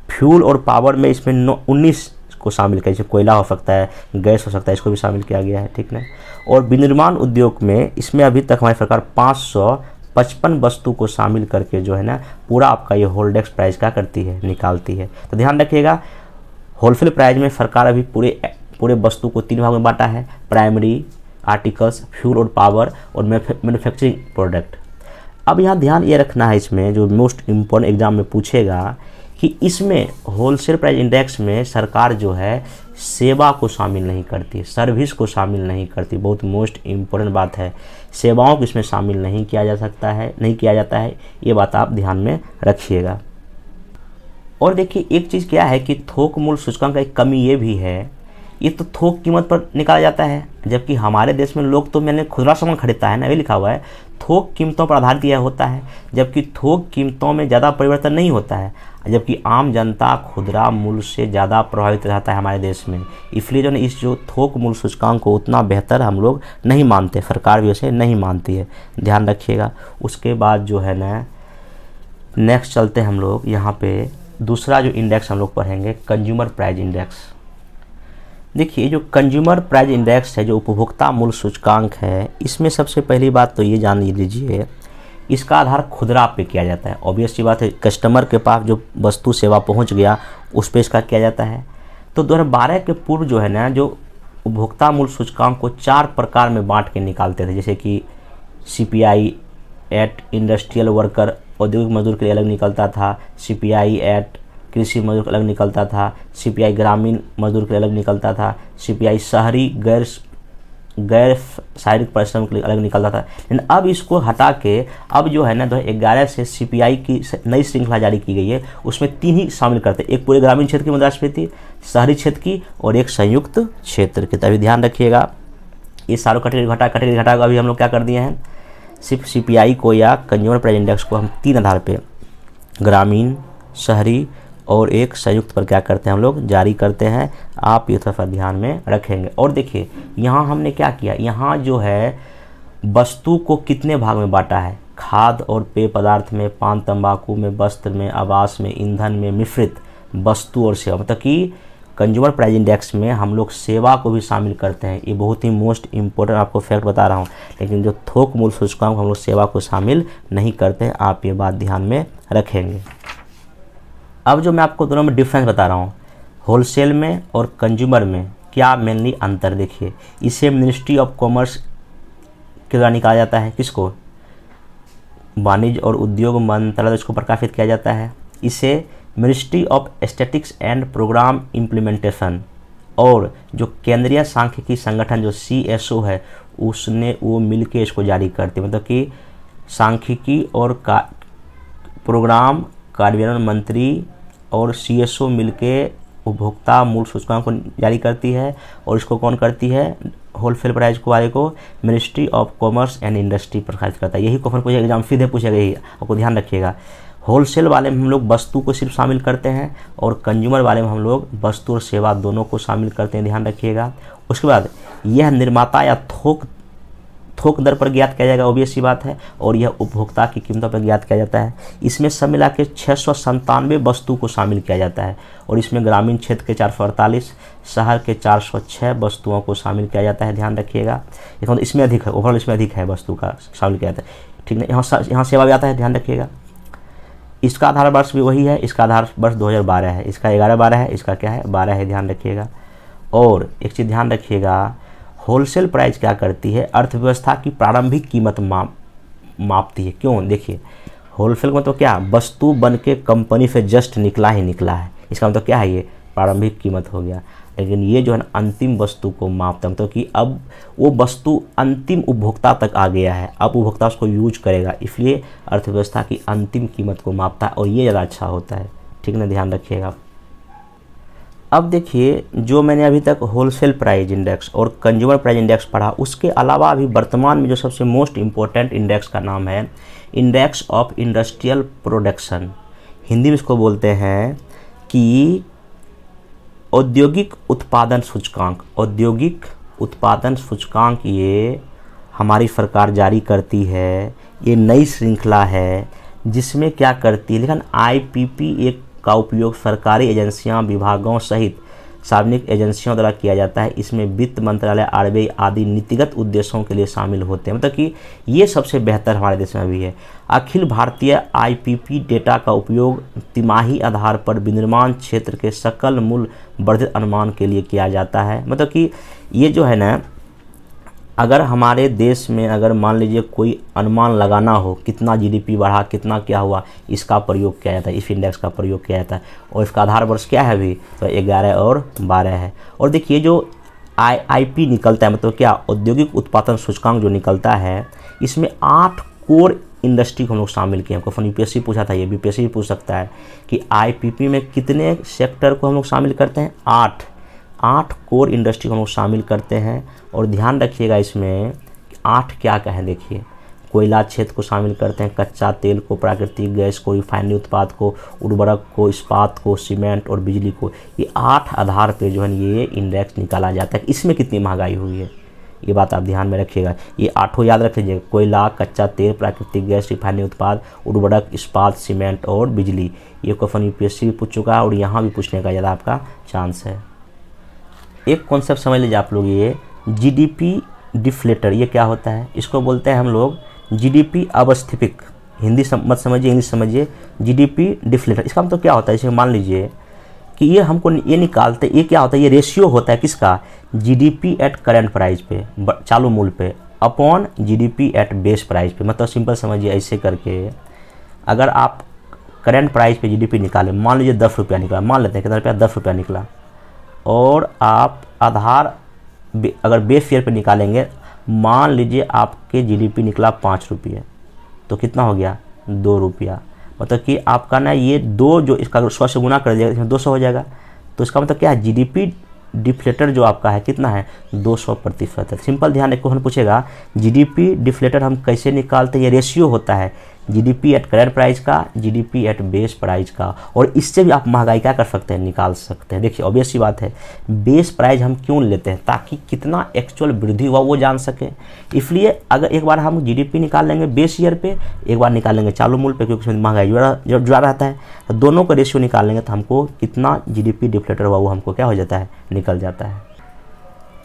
फ्यूल और पावर में इसमें 19 को शामिल किया, जैसे कोयला हो सकता है, गैस हो सकता है, इसको भी शामिल किया गया है, ठीक ना। और विनिर्माण उद्योग में इसमें अभी तक हमारी सरकार 555 वस्तु को शामिल करके जो है ना पूरा आपका ये होल्डेक्स प्राइस क्या करती है, निकालती है। तो ध्यान रखिएगा, होलसेल प्राइस में सरकार अभी पूरे वस्तु को 3 भाग में बांटा है, प्राइमरी आर्टिकल्स, फ्यूल और पावर, और मैन्युफैक्चरिंग प्रोडक्ट। अब यहाँ ध्यान ये रखना है, इसमें जो मोस्ट इम्पोर्टेंट एग्जाम में पूछेगा कि इसमें होलसेल प्राइस इंडेक्स में सरकार जो है सेवा को शामिल नहीं करती, सर्विस को शामिल नहीं करती। बहुत मोस्ट इम्पोर्टेंट बात है, सेवाओं को इसमें शामिल नहीं किया जाता है, ये बात आप ध्यान में रखिएगा। और देखिए एक चीज़ क्या है कि थोक मूल्य सूचकांक का एक कमी ये भी है, ये तो थोक कीमत पर निकाला जाता है, जबकि हमारे देश में लोग तो मैंने खुदरा सामान खरीदता है ना, ये लिखा हुआ है थोक कीमतों पर आधारित यह होता है, जबकि थोक कीमतों में ज़्यादा परिवर्तन नहीं होता है, जबकि आम जनता खुदरा मूल्य से ज़्यादा प्रभावित रहता है हमारे देश में। इसलिए जो है इस जो थोक मूल्य सूचकांक को उतना बेहतर हम लोग नहीं मानते, सरकार भी उसे नहीं मानती है, ध्यान रखिएगा। उसके बाद जो है ना नेक्स्ट चलते हैं हम लोग, यहाँ पे दूसरा जो इंडेक्स हम लोग पढ़ेंगे, कंज्यूमर प्राइस इंडेक्स। देखिए जो कंज्यूमर प्राइस इंडेक्स है, जो उपभोक्ता मूल्य सूचकांक है, इसमें सबसे पहली बात तो ये जान लीजिए, इसका आधार खुदरा पे किया जाता है। ऑब्वियस सी बात है, कस्टमर के पास जो वस्तु सेवा पहुंच गया उस पर इसका किया जाता है। तो 2012 के पूर्व जो है ना, जो उपभोक्ता मूल्य सूचकांक को 4 प्रकार में बांट के निकालते थे, जैसे कि CPI एट इंडस्ट्रियल वर्कर, औद्योगिक मजदूर के लिए अलग निकलता था, CPI एट कृषि मजदूर के अलग निकलता था, CPI ग्रामीण मजदूर के लिए अलग निकलता था, CPI शहरी गैर गैर शारीरिक परिश्रम के लिए अलग निकलता था, लेकिन अब इसको हटा के अब जो है ना 2011 से CPI की नई श्रृंखला जारी की गई है, उसमें 3 ही शामिल करते हैं, एक पूरे ग्रामीण क्षेत्र की मुद्रास्फीति, शहरी क्षेत्र की और एक संयुक्त क्षेत्र की। तभी ध्यान रखिएगा ये सारों कैटेगरी घटा अभी हम लोग क्या कर दिए हैं, सिर्फ CPI को या कंज्यूमर प्राइस इंडेक्स को हम 3 आधार पे ग्रामीण, शहरी और एक संयुक्त पर क्या करते हैं हम लोग जारी करते हैं। आप ये थोड़ा ध्यान में रखेंगे। और देखिए यहाँ हमने क्या किया, यहाँ जो है वस्तु को कितने भाग में बांटा है, खाद्य और पेय पदार्थ में, पान तंबाकू में, वस्त्र में, आवास में, ईंधन में, मिश्रित वस्तु और सेवा, मतलब कि कंज्यूमर प्राइस इंडेक्स में हम लोग सेवा को भी शामिल करते हैं। ये बहुत ही मोस्ट इम्पोर्टेंट आपको फैक्ट बता रहा हूँ, लेकिन जो थोक मूल्य सूचकांक हम लोग सेवा को शामिल नहीं करते हैं। आप ये बात ध्यान में रखेंगे। अब जो मैं आपको दोनों में डिफरेंस बता रहा हूँ, होलसेल में और कंज्यूमर में क्या मेनली अंतर, देखिए इसे मिनिस्ट्री ऑफ कॉमर्स के द्वारा निकाला जाता है, किसको, वाणिज्य और उद्योग मंत्रालय इसको प्रकाशित किया जाता है। इसे Ministry of Statistics and Programme Implementation और जो केंद्रीय सांख्यिकी संगठन जो CSO है उसने वो मिलके इसको जारी करते हैं, मतलब कि सांख्यिकी और प्रोग्राम कार्यान्वयन मंत्री और CSO मिलके उपभोक्ता मूल्य सूचकांक को जारी करती है। और इसको कौन करती है, होलसेल प्राइस को वाले को ministry of commerce and industry प्रकाशित करता है। यही क्वेश्चन पूछेगा एग्जाम, सीधे पूछेगा, यही आपको ध्यान रखिएगा। होलसेल वाले में हम लोग वस्तु को सिर्फ शामिल करते हैं और कंज्यूमर वाले में हम लोग वस्तु और सेवा दोनों को शामिल करते हैं, ध्यान रखिएगा। उसके बाद यह निर्माता या थोक दर पर ज्ञात किया जाएगा, ऑब्वियस सी बात है, और यह उपभोक्ता की कीमतों पर ज्ञात किया जाता है। इसमें सब मिला के 697 वस्तु को शामिल किया जाता है और इसमें ग्रामीण क्षेत्र के 448, शहर के 406 वस्तुओं को शामिल किया जाता है, ध्यान रखिएगा। मतलब इसमें अधिक है, ओवरऑल इसमें अधिक है वस्तु का शामिल किया जाता है, ठीक है। यहाँ सेवा भी आता है, ध्यान रखिएगा। इसका आधार वर्ष भी वही है, इसका आधार वर्ष 2012 है, इसका 11-12 है, इसका क्या है 12 है, ध्यान रखिएगा। और एक चीज़ ध्यान रखिएगा, होलसेल प्राइस क्या करती है, अर्थव्यवस्था की प्रारंभिक कीमत मापती है। क्यों, देखिए होलसेल में तो क्या वस्तु बन के कंपनी से जस्ट निकला है, इसका मतलब क्या है, ये प्रारंभिक कीमत हो गया। लेकिन ये जो है ना अंतिम वस्तु को मापता है, मतलब कि अब वो वस्तु अंतिम उपभोक्ता तक आ गया है, अब उपभोक्ता उसको यूज करेगा, इसलिए अर्थव्यवस्था की अंतिम कीमत को मापता है और ये ज़्यादा अच्छा होता है, ठीक ना, ध्यान रखिएगा। अब देखिए जो मैंने अभी तक होलसेल प्राइस इंडेक्स और कंज्यूमर प्राइस इंडेक्स पढ़ा, उसके अलावा अभी वर्तमान में जो सबसे मोस्ट इम्पोर्टेंट इंडेक्स का नाम है index of industrial production. Hindi में इसको बोलते हैं कि औद्योगिक उत्पादन सूचकांक। औद्योगिक उत्पादन सूचकांक ये हमारी सरकार जारी करती है, ये नई श्रृंखला है जिसमें क्या करती है, लेकिन IPP एक का उपयोग सरकारी एजेंसियां, विभागों सहित सार्वजनिक एजेंसियों द्वारा किया जाता है। इसमें वित्त मंत्रालय, RBI आदि नीतिगत उद्देश्यों के लिए शामिल होते हैं, मतलब कि ये सबसे बेहतर हमारे देश में भी है। अखिल भारतीय IPP डेटा का उपयोग तिमाही आधार पर विनिर्माण क्षेत्र के सकल मूल्य वर्धित अनुमान के लिए किया जाता है। मतलब कि ये जो है ना, अगर हमारे देश में अगर मान लीजिए कोई अनुमान लगाना हो कितना GDP बढ़ा, कितना क्या हुआ, इसका प्रयोग किया जाता है, इस इंडेक्स का प्रयोग किया जाता है। और इसका आधार वर्ष क्या है अभी, तो 11 और 12 है। और देखिए जो IP निकलता है, मतलब क्या औद्योगिक उत्पादन सूचकांक जो निकलता है, इसमें 8 कोर इंडस्ट्री को हम लोग शामिल किए हैं। क्वेश्चन UPSC पूछा था, ये BPSC भी पूछ सकता है कि IPP में कितने सेक्टर को हम लोग शामिल करते हैं, 8 कोर इंडस्ट्री को हम लोग शामिल करते हैं। और ध्यान रखिएगा इसमें 8 क्या है, देखिए कोयला क्षेत्र को शामिल करते हैं, कच्चा तेल को, प्राकृतिक गैस को, रिफाइनरी उत्पाद को, उर्वरक को, इस्पात को, सीमेंट और बिजली को। ये 8 आधार पे जो है ये इंडेक्स निकाला जाता है। इसमें कितनी महंगाई हुई है ये बात आप ध्यान में रखिएगा। ये 8 याद रख लीजिए, कोयला, कच्चा तेल, प्राकृतिक गैस, रिफाइनरी उत्पाद, उर्वरक, इस्पात, सीमेंट और बिजली। ये क्वेश्चन UPSC भी पूछ चुका है और यहाँ भी पूछने का ज़्यादा आपका चांस है। एक कॉन्सेप्ट समझ लीजिए आप लोग, ये GDP डिफ्लेटर ये क्या होता है, इसको बोलते हैं हम लोग GDP अवस्थितिक। हिंदी मत समझिए, इंग्लिश समझिए। GDP डिफ्लेटर इसका मतलब क्या होता है, इसमें मान लीजिए कि ये हमको ये निकालते, ये क्या होता है, ये रेशियो होता है किसका, GDP एट करेंट प्राइस पे, चालू मूल्य पे, upon GDP at base price पे। मतलब सिंपल समझिए, ऐसे करके अगर आप करेंट प्राइस पे GDP निकालें, मान लीजिए 10 रुपया निकला, मान लेते हैं कितना रुपया, 10 रुपया निकला, और आप आधार अगर बेस ईयर पे निकालेंगे, मान लीजिए आपके जीडीपी निकला 5 रुपये, तो कितना हो गया 2 रुपया। मतलब कि आपका ना ये 2 जो इसका 100 से गुना कर दिया इसमें 200 हो जाएगा। तो इसका मतलब क्या है, जीडीपी डिफ्लेटर जो आपका है कितना है 200% है। सिंपल ध्यान एक क्वेश्चन पूछेगा जीडीपी डिफ्लेटर हम कैसे निकालते हैं, ये रेशियो होता है जीडीपी एट करंट प्राइस का, जीडीपी एट बेस प्राइस का, और इससे भी आप महंगाई क्या कर सकते हैं, निकाल सकते हैं। देखिए ऑब्वियस सी बात है, बेस प्राइस हम क्यों लेते हैं, ताकि कितना एक्चुअल वृद्धि हुआ वो जान सकें। इसलिए अगर एक बार हम जीडीपी निकाल लेंगे बेस ईयर पे, एक बार निकाल लेंगे चालू मूल्य पे, क्योंकि उसमें महंगाई जुड़ा रहता है, तो दोनों का रेशियो निकाल लेंगे तो हमको कितना जीडीपी डिफ्लेटर हुआ वो हमको क्या हो जाता है, निकल जाता है।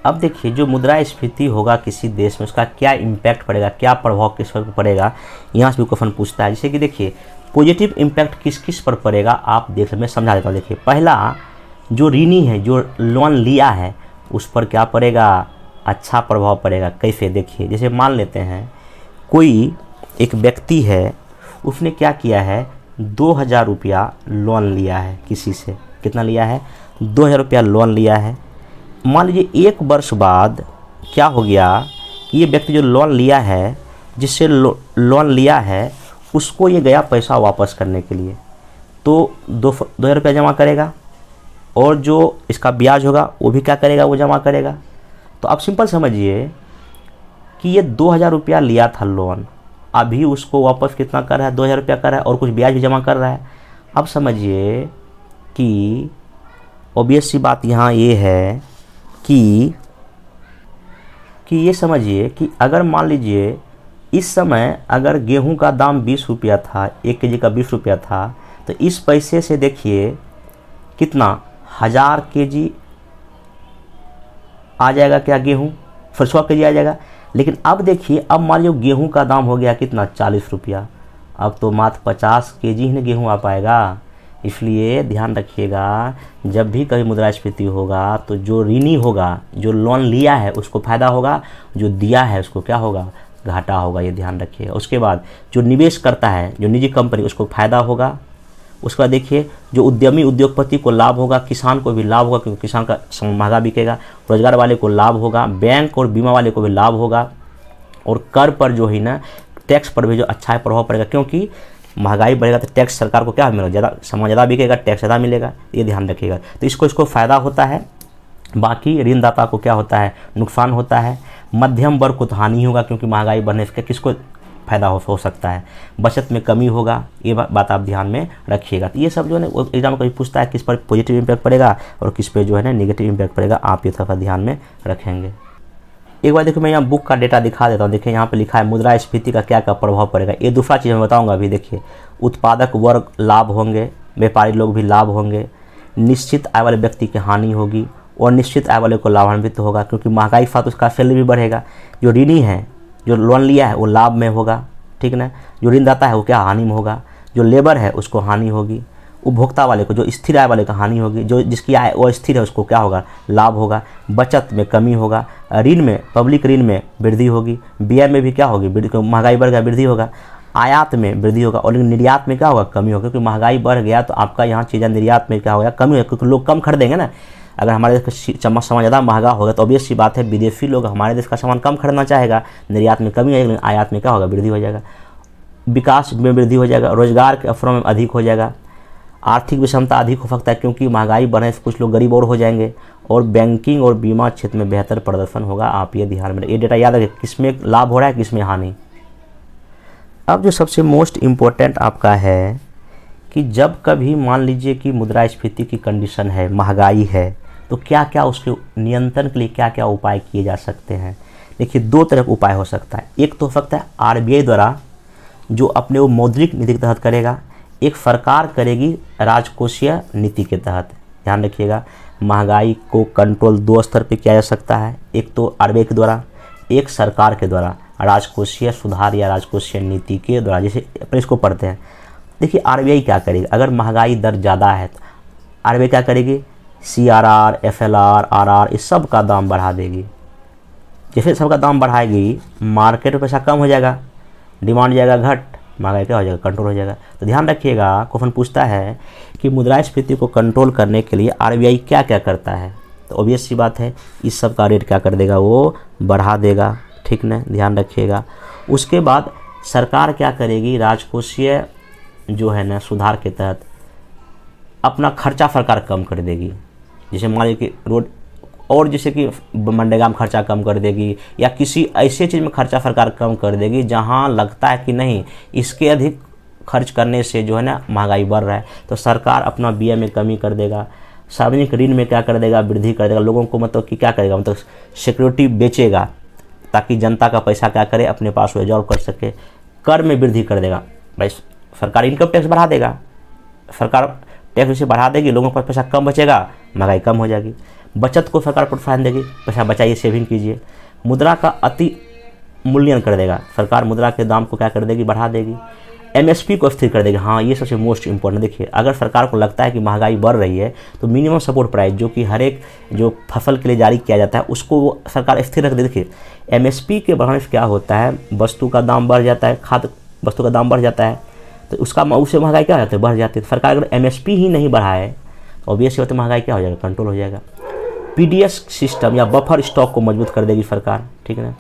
अब देखिए जो मुद्रास्फीति होगा किसी देश में उसका क्या इम्पैक्ट पड़ेगा, क्या प्रभाव किस पर पड़ेगा, यहाँ से भी क्वेश्चन पूछता है। जैसे कि देखिए पॉजिटिव इम्पैक्ट किस किस पर पड़ेगा आप देख सकते, मैं समझा देता हूँ। देखिए पहला जो ऋणी है, जो लोन लिया है, उस पर क्या पड़ेगा, अच्छा प्रभाव पड़ेगा। कैसे, देखिए जैसे मान लेते हैं कोई एक व्यक्ति है, उसने क्या किया है 2000 रुपया लोन लिया है किसी से, कितना लिया है 2000 रुपया लोन लिया है। मान लीजिए 1 वर्ष बाद क्या हो गया कि ये व्यक्ति जो लोन लिया है, जिससे लोन लिया है, उसको ये गया पैसा वापस करने के लिए, तो 2000 रुपया जमा करेगा, और जो इसका ब्याज होगा वो भी क्या करेगा, वो जमा करेगा। तो आप सिंपल समझिए कि ये 2000 रुपया लिया था लोन, अभी उसको वापस कितना कर रहा है 2000 रुपया कर रहा है, और कुछ ब्याज भी जमा कर रहा है। अब समझिए कि ऑब्वियस सी बात यहाँ ये है कि ये समझिए कि अगर मान लीजिए इस समय अगर गेहूं का दाम 20 रुपया था, 1 केजी का 20 रुपया था, तो इस पैसे से देखिए कितना 1000 केजी आ जाएगा क्या गेहूं, फिर 100 केजी आ जाएगा। लेकिन अब देखिए अब मान लीजिए गेहूं का दाम हो गया कितना 40 रुपया, अब तो मात्र 50 केजी ही गेहूं आ पाएगा। इसलिए ध्यान रखिएगा जब भी कभी मुद्रास्फीति होगा तो जो ऋणी होगा, जो लोन लिया है उसको फ़ायदा होगा, जो दिया है उसको क्या होगा, घाटा होगा, ये ध्यान रखिएगा। उसके बाद जो निवेश करता है, जो निजी कंपनी, उसको फ़ायदा होगा। उसके बाद देखिए जो उद्यमी उद्योगपति को लाभ होगा, किसान को भी लाभ होगा क्योंकि किसान का महंगा बिकेगा, रोजगार वाले को लाभ होगा, बैंक और बीमा वाले को भी लाभ होगा, और कर पर जो है ना टैक्स पर भी जो अच्छा प्रभाव पड़ेगा, क्योंकि महंगाई बढ़ेगा तो टैक्स सरकार को क्या मिलेगा, ज़्यादा सामान ज़्यादा बिकेगा, टैक्स ज़्यादा मिलेगा, ये ध्यान रखिएगा। तो इसको फ़ायदा होता है, बाकी ऋणदाता को क्या होता है, नुकसान होता है। मध्यम वर्ग को तो हानि होगा क्योंकि महंगाई बढ़ने से किसको फ़ायदा हो सकता है, बचत में कमी होगा, ये बात आप ध्यान में रखिएगा। तो ये सब जो है ना एग्जाम में कभी पूछता है किस पर पॉजिटिव इम्पैक्ट पड़ेगा और किस पर जो है ना नेगेटिव इम्पैक्ट पड़ेगा, आप ये थोड़ा ध्यान में रखेंगे। एक बार देखो मैं यहाँ बुक का डेटा दिखा देता हूँ। देखिए यहाँ पे लिखा है मुद्रास्फीति का क्या क्या प्रभाव पड़ेगा। ये दूसरा चीज़ मैं बताऊँगा अभी। देखिए उत्पादक वर्ग लाभ होंगे, व्यापारी लोग भी लाभ होंगे, निश्चित आय वाले व्यक्ति की हानि होगी और निश्चित आय वाले को लाभान्वित होगा, क्योंकि महंगाई के साथ उसका सैलरी भी बढ़ेगा। जो ऋणी है, जो लोन लिया है वो लाभ में होगा, ठीक ना। जो ऋणदाता है वो क्या हानि में होगा, जो लेबर है उसको हानि होगी, उपभोक्ता वाले को, जो स्थिर आय वाले को हानि होगी, जो जिसकी आय वो स्थिर है उसको क्या होगा, लाभ होगा। बचत में कमी होगा, ऋण में, पब्लिक ऋण में वृद्धि होगी, व्यय में भी क्या होगी, महंगाई बढ़ गया वृद्धि होगा, आयात में वृद्धि होगा, और निर्यात में क्या होगा, कमी होगा, क्योंकि महंगाई बढ़ गया तो आपका यहाँ चीज़ें निर्यात में क्या होगा, कमी होगा, क्योंकि लोग कम खरीदेंगे ना। अगर हमारे देश का सामान ज़्यादा महंगा होगा तो ऑब्वियस सी बात है विदेशी लोग हमारे देश का सामान कम खरीदना चाहेगा, निर्यात में कमी आएगी, आयात में क्या होगा, वृद्धि हो जाएगा, विकास में वृद्धि हो जाएगा, रोजगार के अवसरों में अधिक हो जाएगा, आर्थिक विषमता अधिक हो सकता है क्योंकि महंगाई बढ़ने से कुछ लोग गरीब और हो जाएंगे, और बैंकिंग और बीमा क्षेत्र में बेहतर प्रदर्शन होगा। आप ये ध्यान में, ये डेटा याद रखें किसमें लाभ हो रहा है किसमें हानि। अब जो सबसे मोस्ट इम्पोर्टेंट आपका है कि जब कभी मान लीजिए कि मुद्रास्फीति की कंडीशन है, महंगाई है, तो क्या क्या उसके नियंत्रण के लिए क्या क्या उपाय किए जा सकते हैं। देखिए दो तरह का उपाय हो सकता है। एक तो हो सकता है आरबीआई द्वारा जो अपने वो मौद्रिक नीति के तहत करेगा, एक सरकार करेगी राजकोषीय नीति के तहत। ध्यान रखिएगा महंगाई को कंट्रोल दो स्तर पे किया जा सकता है, एक तो आरबीआई के द्वारा, एक सरकार के द्वारा राजकोषीय सुधार या राजकोषीय नीति के द्वारा। जैसे अपने इसको पढ़ते हैं, देखिए आरबीआई क्या करेगी, अगर महंगाई दर ज़्यादा है तो आरबीआई क्या करेगी, CRR, FLR, RR इस सब का दाम बढ़ा देगी। जैसे सबका दाम बढ़ाएगी मार्केट में पैसा कम हो जाएगा, डिमांड जाएगा घट, महंगाई क्या हो जाएगा, कंट्रोल हो जाएगा। तो ध्यान रखिएगा क्वेश्चन पूछता है कि मुद्रास्फीति को कंट्रोल करने के लिए आरबीआई क्या क्या करता है। तो ऑब्वियस सी बात है इस सब का रेट क्या कर देगा, वो बढ़ा देगा, ठीक ना, ध्यान रखिएगा। उसके बाद सरकार क्या करेगी, राजकोषीय जो है ना सुधार के तहत अपना खर्चा सरकार कम कर देगी। जैसे मान लीजिए कि रोड और जैसे कि मनरेगा में खर्चा कम कर देगी, या किसी ऐसे चीज़ में खर्चा सरकार कम कर देगी जहां लगता है कि नहीं इसके अधिक खर्च करने से जो है ना महंगाई बढ़ रहा है, तो सरकार अपना व्यय में कमी कर देगा। सार्वजनिक ऋण में क्या कर देगा, वृद्धि कर देगा। लोगों को मतलब कि क्या करेगा, मतलब सिक्योरिटी बेचेगा ताकि जनता का पैसा क्या करे, अपने पास विड्रॉ कर सके। कर में वृद्धि कर देगा, भाई सरकार इनकम टैक्स बढ़ा देगा, सरकार टैक्स से बढ़ा देगी, लोगों के पास पैसा कम बचेगा, महंगाई कम हो जाएगी। बचत को सरकार प्रोत्साहन देगी, पैसा बचाइए, सेविंग कीजिए। मुद्रा का अति मूल्यन कर देगा, सरकार मुद्रा के दाम को क्या कर देगी, बढ़ा देगी। एमएसपी को स्थिर कर देगी। हाँ, ये सबसे मोस्ट इंपॉर्टेंट। देखिए, अगर सरकार को लगता है कि महंगाई बढ़ रही है तो मिनिमम सपोर्ट प्राइस जो कि हर एक जो फसल के लिए जारी किया जाता है उसको वो सरकार स्थिर रख दे। देखिए, एमएसपी के बढ़ाने से क्या होता है, वस्तु का दाम बढ़ जाता है, खाद्य वस्तु का दाम बढ़ जाता है, तो उससे महंगाई क्या हो जाती है, बढ़ जाती है। तो सरकार अगर एमएसपी ही नहीं बढ़ाए तो ऑब्वियसली होता है महंगाई क्या हो जाएगा, कंट्रोल हो जाएगा। पीडीएस सिस्टम या बफर स्टॉक को मजबूत कर देगी सरकार, ठीक है ना।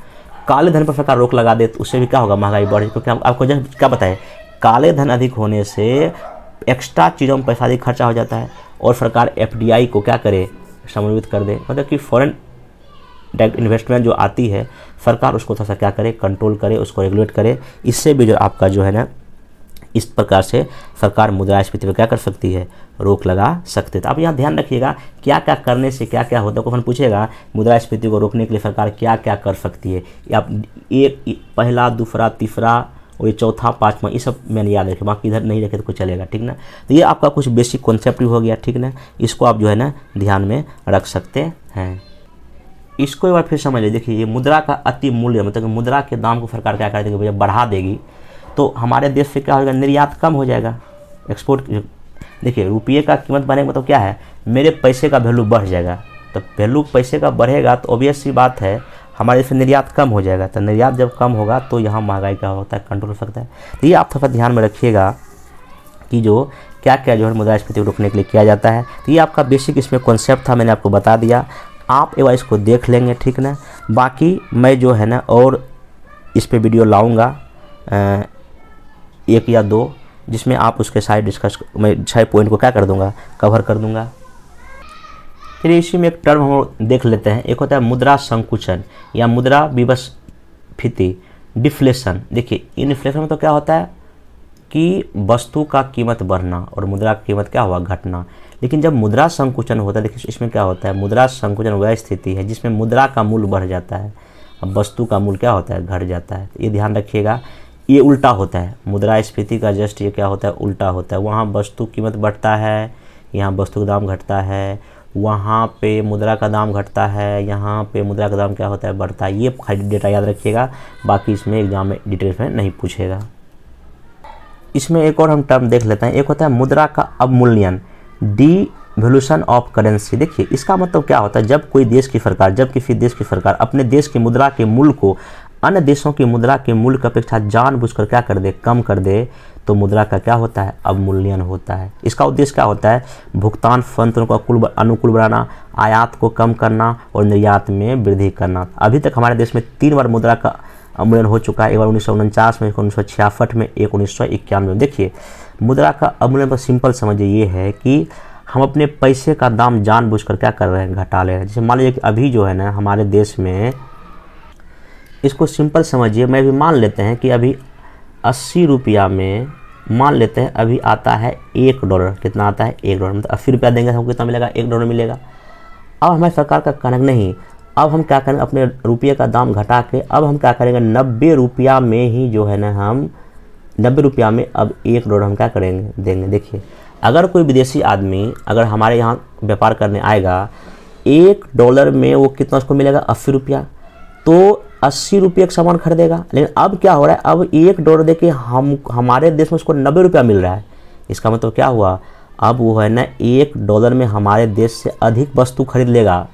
काले धन पर सरकार रोक लगा दे तो उससे भी क्या होगा, महंगाई बढ़ेगी। क्योंकि आपको क्या पता है, काले धन अधिक होने से एक्स्ट्रा चीज़ों में पैसा अधिक खर्चा हो जाता है, और सरकार एफडीआई को क्या करे, समन्वित कर दे। मतलब कि फॉरेन डायरेक्ट इन्वेस्टमेंट जो आती है सरकार उसको थोड़ा सा क्या करे, कंट्रोल करे, उसको रेगुलेट करे। इससे भी जो आपका जो है ना, इस प्रकार से सरकार मुद्रास्फीति पर क्या कर सकती है, रोक लगा सकते। तो आप यहाँ ध्यान रखिएगा क्या क्या करने से क्या क्या होता है। कौन पूछेगा मुद्रास्फीति को रोकने के लिए सरकार क्या क्या कर सकती है, आप एक पहला, दूसरा, तीसरा और ये चौथा, पाँचवा, ये सब मैंने याद रखे, बाकी इधर नहीं रखे तो कुछ चलेगा, ठीक ना। तो ये आपका कुछ बेसिक कॉन्सेप्ट हो गया, ठीक ना। इसको आप जो है ना ध्यान में रख सकते हैं। इसको एक बार फिर समझ लीजिए। देखिए, ये मुद्रा का अति मूल्य, मतलब कि मुद्रा के दाम को सरकार क्या कर देगी, भैया बढ़ा देगी, तो हमारे देश से क्या होगा, निर्यात कम हो जाएगा, एक्सपोर्ट। देखिए, रुपये का कीमत बढ़ेगा मतलब क्या है, मेरे पैसे का वैल्यू बढ़ जाएगा। तो वैल्यू पैसे का बढ़ेगा तो ऑब्वियस सी बात है हमारे देश में निर्यात कम हो जाएगा। तो निर्यात जब कम होगा तो यहाँ महंगाई का होता है, कंट्रोल हो सकता है। तो ये आप थोड़ा ध्यान में रखिएगा कि जो क्या क्या जो है मुद्रास्फीति को रोकने के लिए किया जाता है। तो ये आपका बेसिक इसमें कॉन्सेप्ट था, मैंने आपको बता दिया। आप एक बार इसको देख लेंगे, ठीक ना। बाकी मैं जो है ना और इस पर वीडियो लाऊँगा, एक या दो, जिसमें आप उसके साइड डिस्कस, मैं 6 पॉइंट को क्या कर दूंगा, कवर कर दूंगा। फिर इसी में एक टर्म हम देख लेते हैं, एक होता है मुद्रा संकुचन या मुद्रा विस्फीति, डिफ्लेशन। देखिए, इन्फ्लेशन में तो क्या होता है कि वस्तु का कीमत बढ़ना और मुद्रा की कीमत क्या हुआ, घटना। लेकिन जब मुद्रा संकुचन होता है, देखिए इसमें क्या होता है, मुद्रा संकुचन वह स्थिति है जिसमें मुद्रा का मूल्य बढ़ जाता है, अब वस्तु का मूल्य क्या होता है, घट जाता है। ये ध्यान रखिएगा, ये उल्टा होता है। मुद्रास्फीति का जस्ट ये क्या होता है, उल्टा होता है। वहाँ वस्तु कीमत बढ़ता है, यहाँ वस्तु का दाम घटता है, वहाँ पे मुद्रा का दाम घटता है, यहाँ पे मुद्रा का दाम क्या होता है, बढ़ता है। ये खाली डेटा याद रखिएगा, बाकी इसमें एग्जाम में डिटेल्स में नहीं पूछेगा। इसमें एक और हम टर्म देख लेते हैं, एक होता है मुद्रा का अवमूल्यन, डिवैल्यूएशन ऑफ करेंसी। देखिए, इसका मतलब क्या होता है, जब कोई देश की सरकार, जब किसी देश की सरकार अपने देश की मुद्रा के मूल्य को अन्य देशों की मुद्रा के मूल्य की अपेक्षा जानबूझकर क्या कर दे, कम कर दे, तो मुद्रा का क्या होता है, अवमूल्यन होता है। इसका उद्देश्य क्या होता है, भुगतान तंत्र को अनुकूल बनाना, आयात को कम करना और निर्यात में वृद्धि करना। अभी तक हमारे देश में 3 बार मुद्रा का अवमूल्यन हो चुका है, एक बार 1949 में, एक 1966 में, एक 1991 में। देखिए, मुद्रा का अवमूल्यन पर सिंपल समझिए ये है कि हम अपने पैसे का दाम जानबूझकर क्या कर रहे हैं, घटा ले रहे हैं। जैसे मान लीजिए कि अभी जो है ना हमारे देश में, इसको सिंपल समझिए, मैं भी मान लेते हैं कि अभी 80 रुपया में मान लेते हैं अभी आता है $1। कितना आता है, $1। मतलब 80 रुपया देंगे हमको कितना मिलेगा, $1 मिलेगा। अब हमारी सरकार का कहना नहीं, अब हम क्या करेंगे, अपने रुपये का दाम घटा के अब हम क्या करेंगे, 90 रुपया में ही जो है ना, हम 90 रुपया में अब $1 हम क्या करेंगे, देंगे। देखिए, अगर कोई विदेशी आदमी अगर हमारे यहाँ व्यापार करने आएगा, $1 में वो कितना उसको मिलेगा, 80 रुपया, तो 80 रुपये का सामान खरीदेगा। लेकिन अब क्या हो रहा है, अब $1 दे के हमारे देश में उसको 90 रुपया मिल रहा है। इसका मतलब क्या हुआ, अब वो है ना $1 में हमारे देश से अधिक वस्तु खरीद लेगा,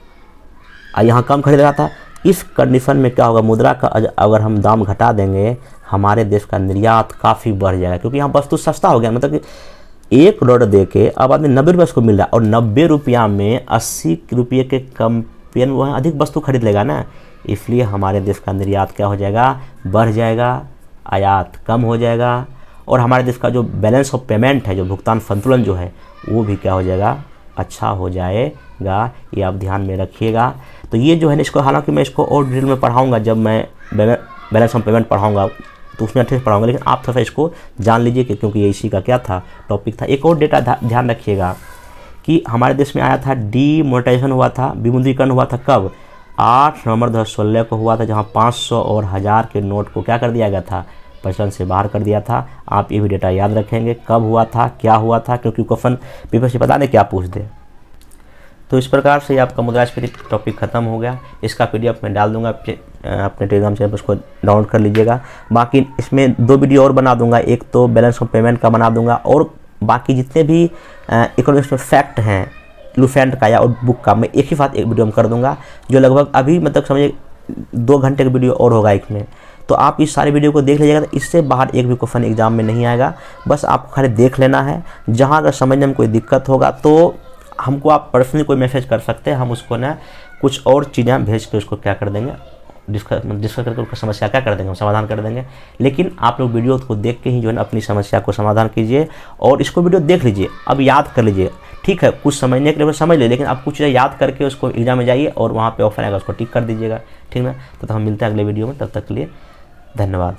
यहाँ कम खरीद रहा था। इस कंडीशन में क्या होगा, मुद्रा का अगर हम दाम घटा देंगे, हमारे देश का निर्यात काफ़ी बढ़ जाएगा, क्योंकि यहाँ वस्तु सस्ता हो गया। मतलब कि $1 दे के अब आदमी 90 रुपये उसको मिल रहा है, और 90 रुपया में 80 रुपये के कंपेयर में वह अधिक वस्तु खरीद लेगा ना, इसलिए हमारे देश का निर्यात क्या हो जाएगा, बढ़ जाएगा, आयात कम हो जाएगा, और हमारे देश का जो बैलेंस ऑफ पेमेंट है, जो भुगतान संतुलन जो है, वो भी क्या हो जाएगा, अच्छा हो जाएगा। ये आप ध्यान में रखिएगा। तो ये जो है ना, इसको हालांकि मैं इसको और डिटेल में पढ़ाऊँगा, जब मैं बैलेंस ऑफ पेमेंट पढ़ाऊँगा तो उसमें अच्छे से पढ़ाऊँगा, लेकिन आप थोड़ा सा इसको जान लीजिए कि क्योंकि ये इसी का क्या था, टॉपिक था। एक और डेटा ध्यान रखिएगा कि हमारे देश में आया था डीमोनेटाइजेशन हुआ था, विमुद्रीकरण हुआ था कब, 8 नवंबर 2016 को हुआ था, जहां 500 और 1000 के नोट को क्या कर दिया गया था, प्रचलन से बाहर कर दिया था। आप ये भी डेटा याद रखेंगे, कब हुआ था, क्या हुआ था, क्योंकि क्वेश्चन पेपर से पता नहीं क्या पूछ दे। तो इस प्रकार से आपका मुद्रास्फीति टॉपिक खत्म हो गया। इसका PDF मैं डाल दूंगा अपने टेलीग्राम चैनल पर, उसको डाउनलोड कर लीजिएगा। बाकी इसमें 2 वीडियो और बना दूंगा, एक तो बैलेंस ऑफ पेमेंट का बना दूंगा, और बाकी जितने भी इकोनॉमिक्स में फैक्ट हैं लुसेंट का या और बुक का, मैं एक ही साथ एक वीडियो में कर दूंगा, जो लगभग अभी मतलब समझिए 2 घंटे का वीडियो और होगा इसमें। तो आप इस सारे वीडियो को देख लीजिएगा, तो इससे बाहर एक भी क्वेश्चन एग्जाम में नहीं आएगा। बस आपको खाली देख लेना है। जहाँ अगर समझने में कोई दिक्कत होगा तो हमको आप पर्सनली कोई मैसेज कर सकते हैं, हम उसको ना कुछ और चीज़ें भेज के उसको क्या कर देंगे, डिस्कस करके उसका समस्या क्या कर देंगे, हम समाधान कर देंगे। लेकिन आप लोग वीडियो को देख के ही जो है ना अपनी समस्या को समाधान कीजिए, और इसको वीडियो देख लीजिए, अब याद कर लीजिए। ठीक है, कुछ समझने के लिए समझ ले, लेकिन आप कुछ याद करके उसको एग्जाम में जाइए और वहाँ पे ऑप्शन आएगा, उसको टिक कर दीजिएगा। ठीक है, तो हम मिलते हैं अगले वीडियो में, तब तक के लिए धन्यवाद।